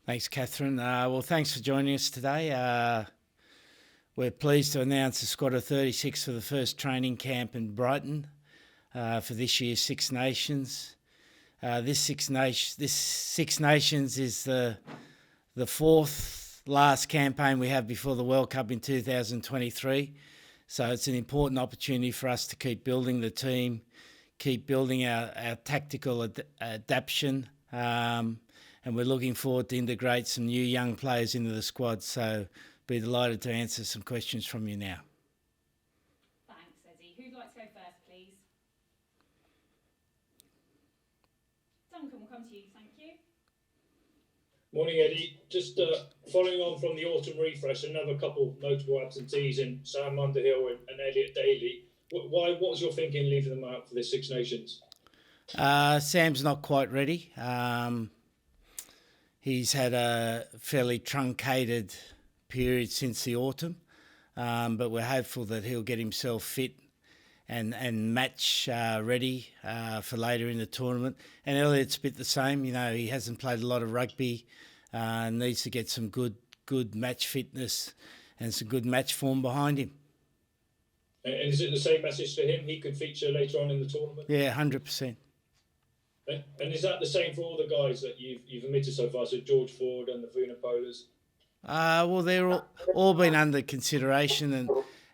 Thanks, Catherine. Well, thanks for joining us today. We're pleased to announce the squad of 36 for the first training camp in Brighton for this year's Six Nations. This Six Nations is the fourth last campaign we have before the World Cup in 2023. So it's an important opportunity for us to keep building the team, keep building our tactical adaptation, and we're looking forward to integrate some new young players into the squad. So be delighted to answer some questions from you now. Thanks, Eddie. Who'd like to go first, please? Duncan, we'll come to you. Thank you. Morning, Eddie. Just following on from the autumn refresh, another couple notable absentees in Sam Underhill and Elliot Daly. What was your thinking leaving them out for this Six Nations? Sam's not quite ready. He's had a fairly truncated period since the autumn, but we're hopeful that he'll get himself fit and match ready for later in the tournament. And Elliot's a bit the same. You know, he hasn't played a lot of rugby, needs to get some good match fitness and some good match form behind him. And is it the same message to him? He could feature later on in the tournament? Yeah, 100%. And is that the same for all the guys that you've admitted so far? So George Ford and the Vunipolas? Well, they're all been under consideration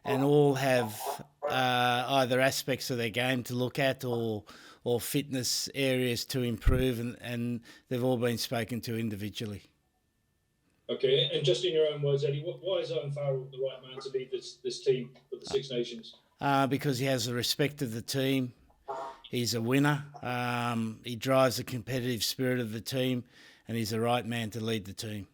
and all have either aspects of their game to look at or fitness areas to improve, and they've all been spoken to individually. Okay, and just in your own words, Eddie, why is Owen Farrell the right man to lead this team for the Six Nations? Because he has the respect of the team. He's a winner. He drives the competitive spirit of the team, and he's the right man to lead the team.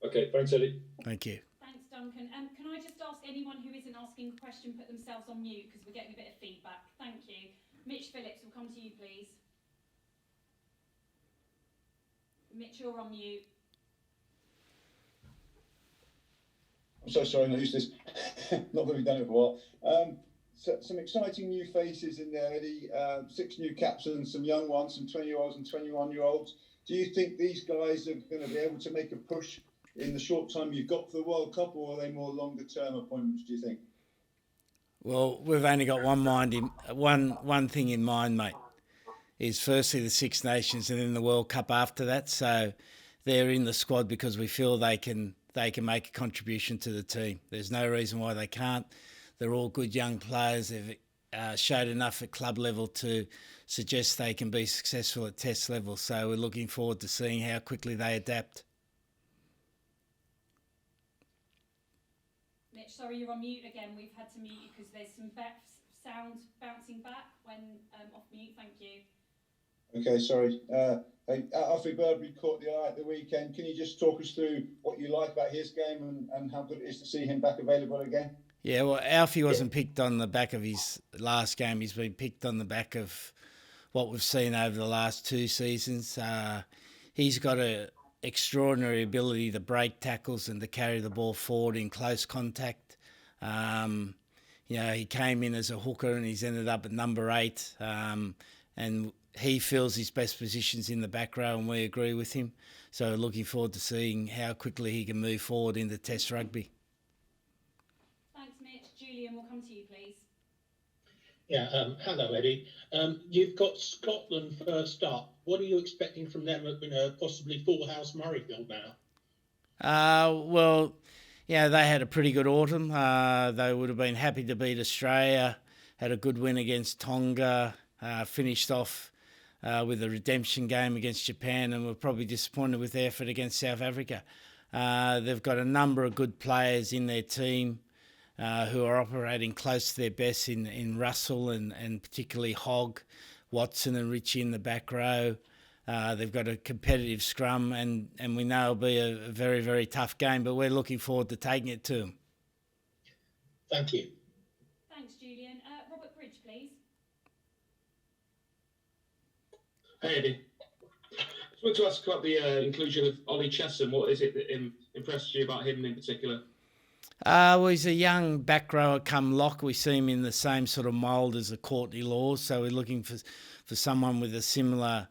Okay, thanks, Eddie. Thank you. Thanks, Duncan. Can I just ask anyone who isn't asking a question put themselves on mute because we're getting a bit of feedback? Thank you. Mitch Phillips, will come to you, please. Mitch, you're on mute. I'm so sorry, I used this. Not that we've done it for a while. So some exciting new faces in there, Eddie. 6 new captains, some young ones, some 20-year-olds and 21-year-olds. Do you think these guys are going to be able to make a push in the short time you've got for the World Cup, or are they more longer-term appointments, do you think? Well, we've only got one thing in mind, mate, is firstly the Six Nations and then the World Cup after that. So they're in the squad because we feel they can make a contribution to the team. There's no reason why they can't. They're all good young players. They've showed enough at club level to suggest they can be successful at test level. So we're looking forward to seeing how quickly they adapt. Mitch, sorry, you're on mute again. We've had to mute you because there's some sound bouncing back when off mute. Thank you. Okay, sorry. Alfie Barbeary caught the eye at the weekend. Can you just talk us through what you like about his game and how good it is to see him back available again? Yeah, well, Alfie wasn't picked on the back of his last game. He's been picked on the back of what we've seen over the last 2 seasons. He's got an extraordinary ability to break tackles and to carry the ball forward in close contact. He came in as a hooker and he's ended up at number 8. And he feels his best positions in the back row, and we agree with him. So looking forward to seeing how quickly he can move forward into Test rugby. Julian, we'll come to you, please. Yeah, hello, Eddie. You've got Scotland first up. What are you expecting from them at possibly full house Murrayfield now? Well, yeah, they had a pretty good autumn. They would have been happy to beat Australia, had a good win against Tonga, finished off with a redemption game against Japan, and were probably disappointed with their effort against South Africa. They've got a number of good players in their team who are operating close to their best in Russell and particularly Hogg, Watson and Richie in the back row. They've got a competitive scrum and we know it'll be a very, very tough game, but we're looking forward to taking it to them. Thank you. Thanks, Julian. Robert Bridge, please. Hey, Eddie. I just wanted to ask about the inclusion of Ollie Chesham. What is it that impressed you about him in particular? Well, he's a young back rower come lock. We see him in the same sort of mould as the Courtney Laws, so we're looking for someone with a similar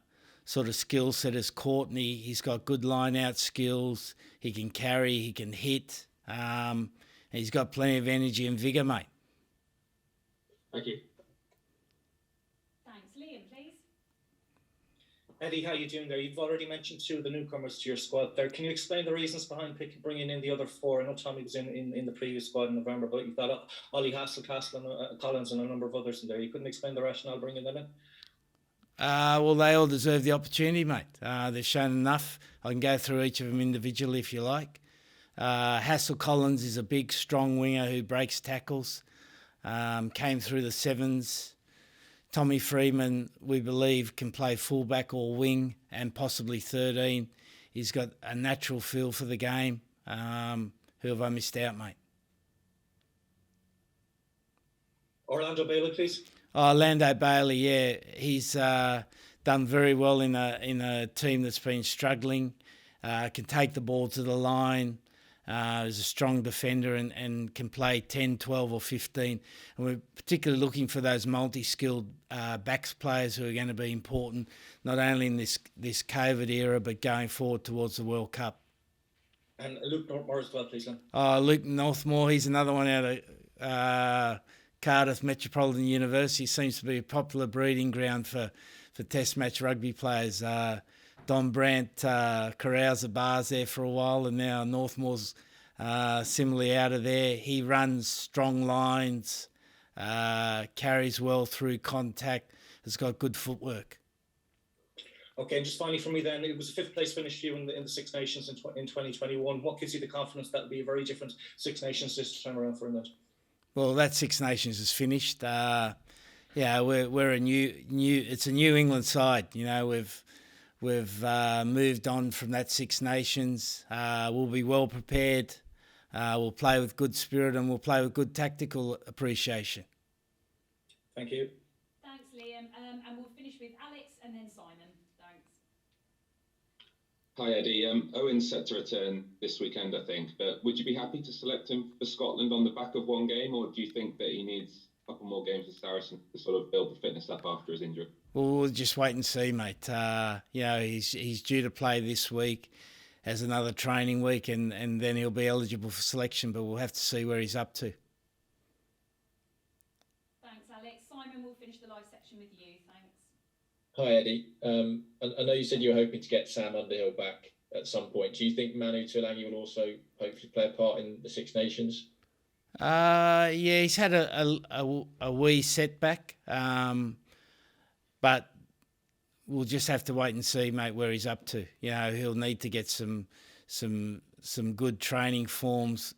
sort of skill set as Courtney. He's got good line-out skills. He can carry, he can hit. He's got plenty of energy and vigour, mate. Thank you. Thanks. Liam, please. Eddie, how are you doing there? You've already mentioned 2 of the newcomers to your squad there. Can you explain the reasons behind bringing in the other 4? I know Tommy was in the previous squad in November, but you've got Ollie Castle, and Collins and a number of others in there. You couldn't explain the rationale bringing them in? Well, they all deserve the opportunity, mate. They've shown enough. I can go through each of them individually if you like. Hassel Collins is a big, strong winger who breaks tackles. Came through the 7s. Tommy Freeman, we believe, can play fullback or wing and possibly 13. He's got a natural feel for the game. Who have I missed out, mate? Orlando Bailey, please. Orlando Bailey, yeah. He's done very well in a team that's been struggling. Can take the ball to the line. Is a strong defender and can play 10, 12 or 15. And we're particularly looking for those multi-skilled backs players who are going to be important, not only in this COVID era, but going forward towards the World Cup. And Luke Northmore as well, please, Len. Luke Northmore, he's another one out of Cardiff Metropolitan University. Seems to be a popular breeding ground for test match rugby players. Don Brandt corrals the bars there for a while, and now Northmore's similarly out of there. He runs strong lines, carries well through contact, has got good footwork. Okay, and just finally from me then, it was a 5th place finish for you in the Six Nations in 2021. What gives you the confidence that will be a very different Six Nations this time around for England? Well, that Six Nations is finished. We're a it's a New England side. You know, we've moved on from that Six Nations. We'll be well prepared. We'll play with good spirit and we'll play with good tactical appreciation. Thank you. Thanks, Liam. And we'll finish with Alex and then Simon. Thanks. Hi, Eddie. Owen's set to return this weekend, I think, but would you be happy to select him for Scotland on the back of one game, or do you think that he needs a couple more games with Saracen to sort of build the fitness up after his injury? Well, we'll just wait and see, mate. He's due to play this week, has another training week, and then he'll be eligible for selection, but we'll have to see where he's up to. Thanks, Alex. Simon, we'll finish the live section with you. Thanks. Hi, Eddie. I know you said you were hoping to get Sam Underhill back at some point. Do you think Manu Tuilagi will also hopefully play a part in the Six Nations? He's had a wee setback, but we'll just have to wait and see, mate, where he's up to. You know, he'll need to get some good training forms,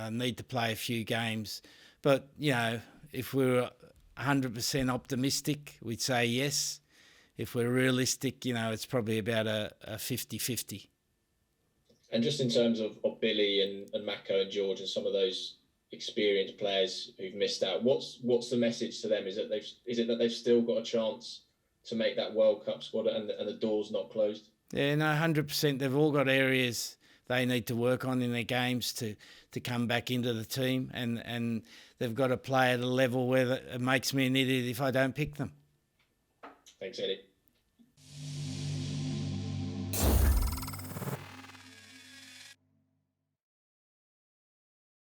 need to play a few games. But, you know, if we were 100% optimistic, we'd say yes. If we're realistic, you know, it's probably about a 50-50. And just in terms of Billy and Mako and George and some of those experienced players who've missed out, what's the message to them? Is it that they've still got a chance to make that World Cup squad and the door's not closed? Yeah, no, 100%. They've all got areas they need to work on in their games to come back into the team, and they've got to play at a level where it makes me an idiot if I don't pick them. Thanks, Eddie.